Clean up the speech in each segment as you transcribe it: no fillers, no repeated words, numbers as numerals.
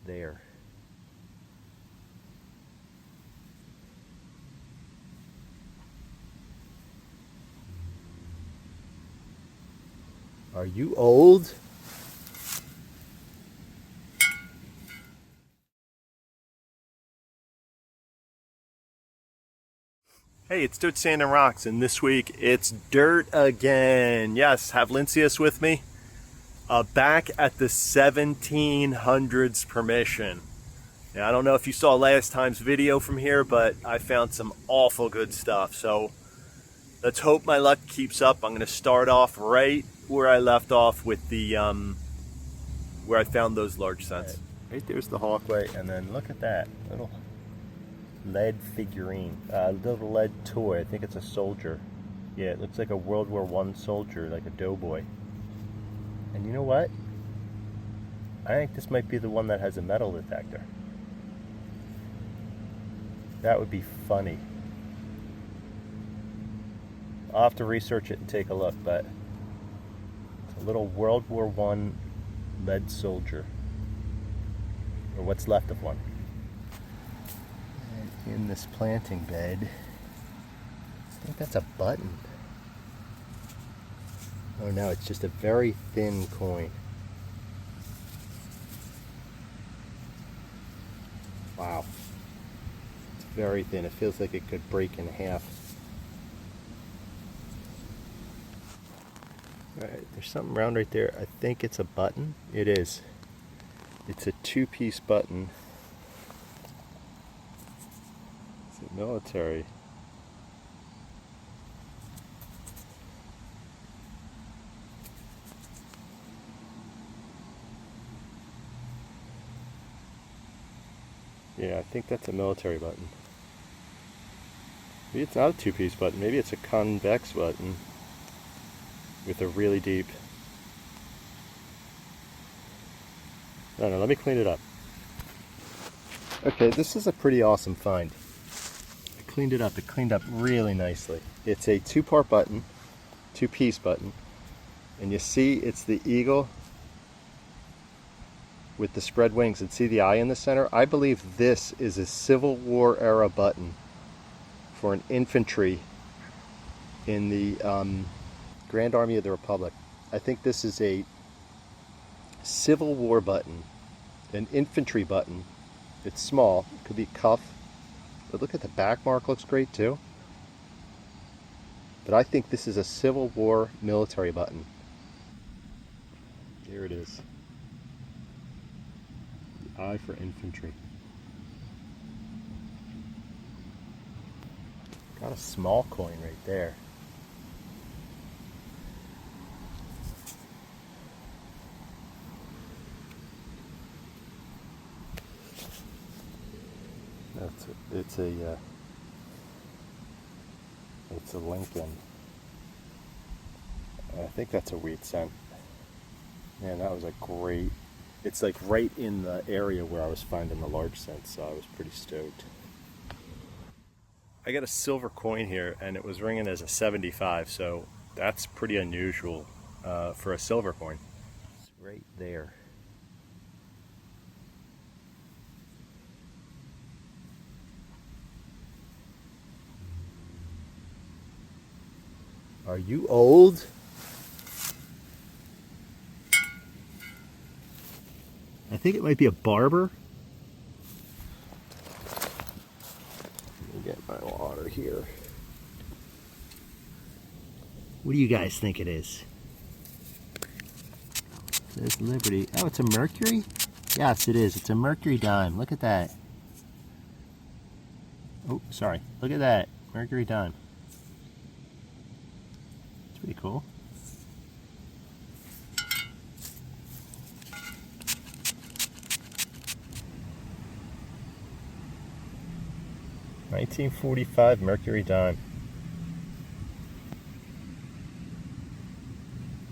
there. Are you old? Hey, it's Dirt, Sand, and Rocks, and this week it's dirt again. Yes, have Lincius with me. Back at the 1700s permission. Now, I don't know if you saw last time's video from here, but I found some awful good stuff. So let's hope my luck keeps up. I'm going to start off right where I left off with the where I found those large scents. Right there's the Hawkway, and then look at that little lead figurine, little lead toy. I think it's a soldier. Yeah, it looks like a World War I soldier, like a doughboy. And you know what? I think this might be the one that has a metal detector. That would be funny. I'll have to research it and take a look, but it's a little World War I lead soldier, or what's left of one. In this planting bed, I think that's a button. Oh no, it's just a very thin coin. Wow. It's very thin. It feels like it could break in half. Alright, there's something round right there. I think it's a button. It is. It's a two-piece button. Military. Yeah, I think that's a military button. Maybe it's not a two-piece button. Maybe it's a convex button with a really deep... I don't know, let me clean it up. Okay, this is a pretty awesome find. Cleaned it up. It cleaned up really nicely. It's a two-part button, two-piece button, and you see it's the eagle with the spread wings, and see the eye in the center? I believe this is a Civil War era button for an infantry in the Grand Army of the Republic. I think this is a Civil War button, an infantry button. It's small, it could be cuff. But look at the back mark, looks great too. But I think this is a Civil War military button. Here it is. The eye for infantry. Got a small coin right there. It's a Lincoln. I think that's a wheat cent. Man, that was a great. It's like right in the area where I was finding the large cents, so I was pretty stoked. I got a silver coin here, and it was ringing as a 75, so that's pretty unusual for a silver coin. It's right there. Are you old? I think it might be a barber. Let me get my water here. What do you guys think it is? It says Liberty. Oh, it's a Mercury? Yes, it is. It's a Mercury dime. Look at that. Oh, sorry. Look at that. Mercury dime. It's pretty cool. $1945 Mercury dime.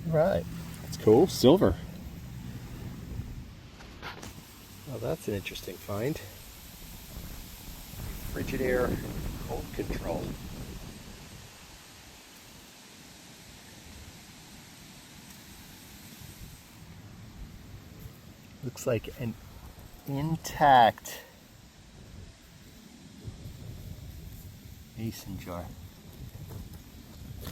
All right. That's cool. Silver. Oh, that's an interesting find. Frigidaire cold control. Looks like an intact mason jar. A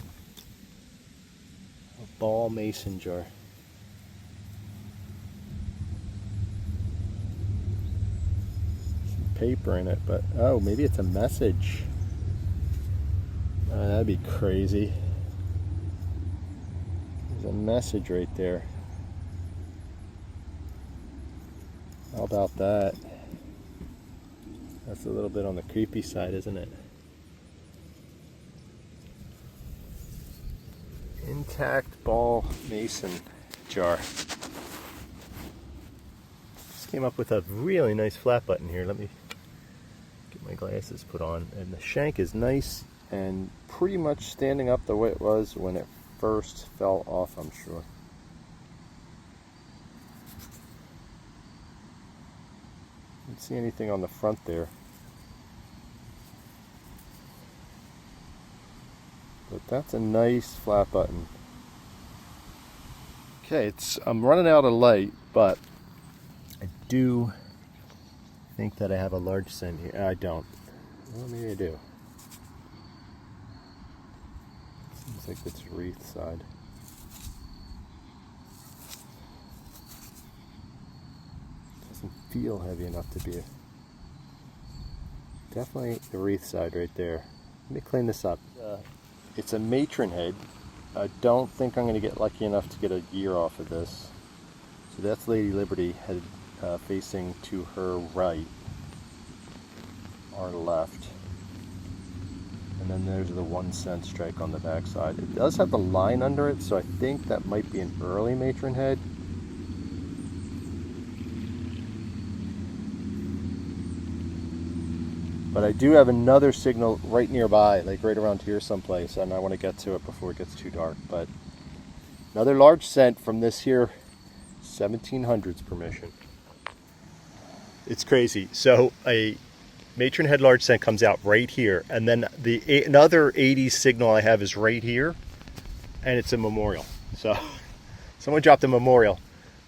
ball mason jar. Some paper in it, but oh, maybe it's a message. That'd be crazy. There's a message right there. How about that? That's a little bit on the creepy side, isn't it? Intact ball mason jar. Just came up with a really nice flat button here. Let me get my glasses put on. And the shank is nice and pretty much standing up the way it was when it first fell off, I'm sure. Didn't see anything on the front there. But that's a nice flat button. Okay, I'm running out of light, but I do think that I have a large scent here. I don't. Well, maybe I do. Seems like it's wreath side. Doesn't feel heavy enough to be definitely the wreath side right there. Let me clean this up. It's a matron head. I don't think I'm going to get lucky enough to get a year off of this. So that's Lady Liberty head facing to her right, our left. And then there's the 1 cent strike on the back side. It does have the line under it, so I think that might be an early matron head. But I do have another signal right nearby, like right around here someplace, and I want to get to it before it gets too dark. But another large scent from this here 1700s permission. It's crazy. So a matron head large scent comes out right here, and then another 80s signal I have is right here, and it's a memorial. So someone dropped a memorial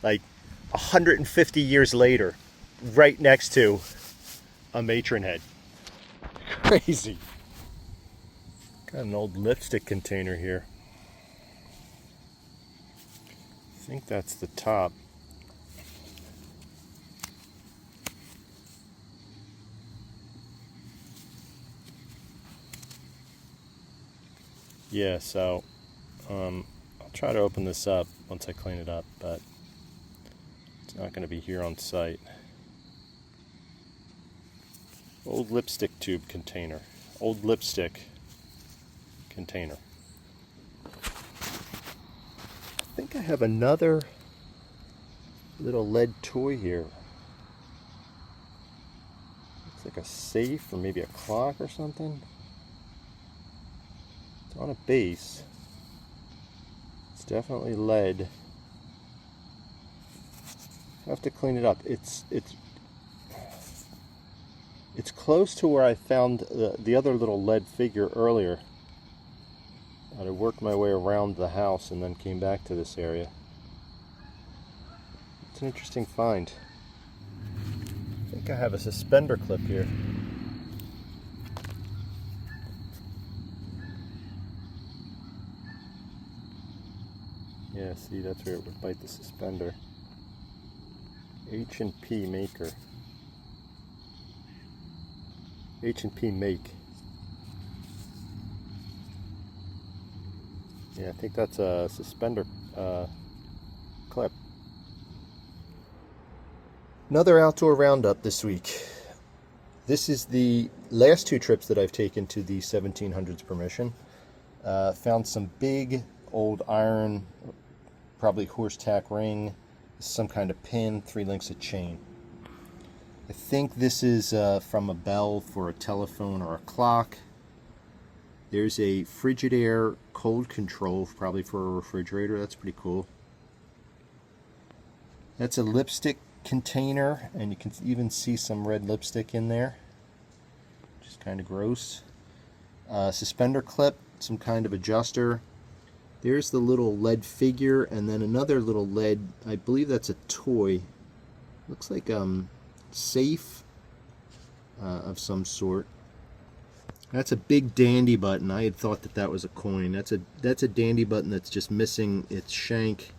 like 150 years later right next to a matron head. Crazy. Got an old lipstick container here. I think that's the top. Yeah, so I'll try to open this up once I clean it up, but it's not going to be here on site. Old lipstick tube container. Old lipstick container. I think I have another little lead toy here. Looks like a safe or maybe a clock or something. It's on a base. It's definitely lead. I have to clean it up. It's close to where I found the other little lead figure earlier. I worked my way around the house and then came back to this area. It's an interesting find. I think I have a suspender clip here. Yeah, see, that's where it would bite the suspender. H&P maker. H&P make. Yeah, I think that's a suspender clip. Another outdoor roundup this week. This is the last 2 trips that I've taken to the 1700s permission. Found some big old iron, probably horse tack ring, some kind of pin, 3 links of chain. I think this is from a bell for a telephone or a clock. There's a Frigidaire cold control, probably for a refrigerator. That's pretty cool. That's a lipstick container, and you can even see some red lipstick in there, which is kind of gross. Suspender clip, some kind of adjuster. There's the little lead figure, and then another little lead, I believe that's a toy. Looks like safe of some sort. That's a big dandy button. I had thought that that was a coin. That's a dandy button that's just missing its shank.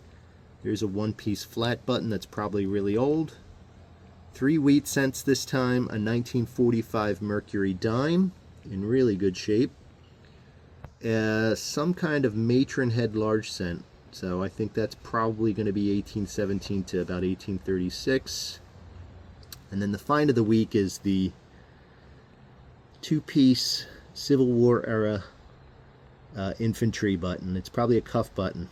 There's a one-piece flat button that's probably really old. 3 wheat cents this time. A 1945 Mercury dime in really good shape. Some kind of matron head large cent. So I think that's probably going to be 1817 to about 1836. And then the find of the week is the 2-piece Civil War era infantry button. It's probably a cuff button,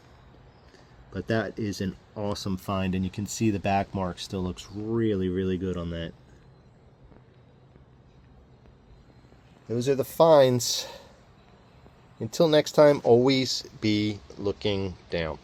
but that is an awesome find, and you can see the back mark still looks really, really good on that. Those are the finds. Until next time, always be looking down.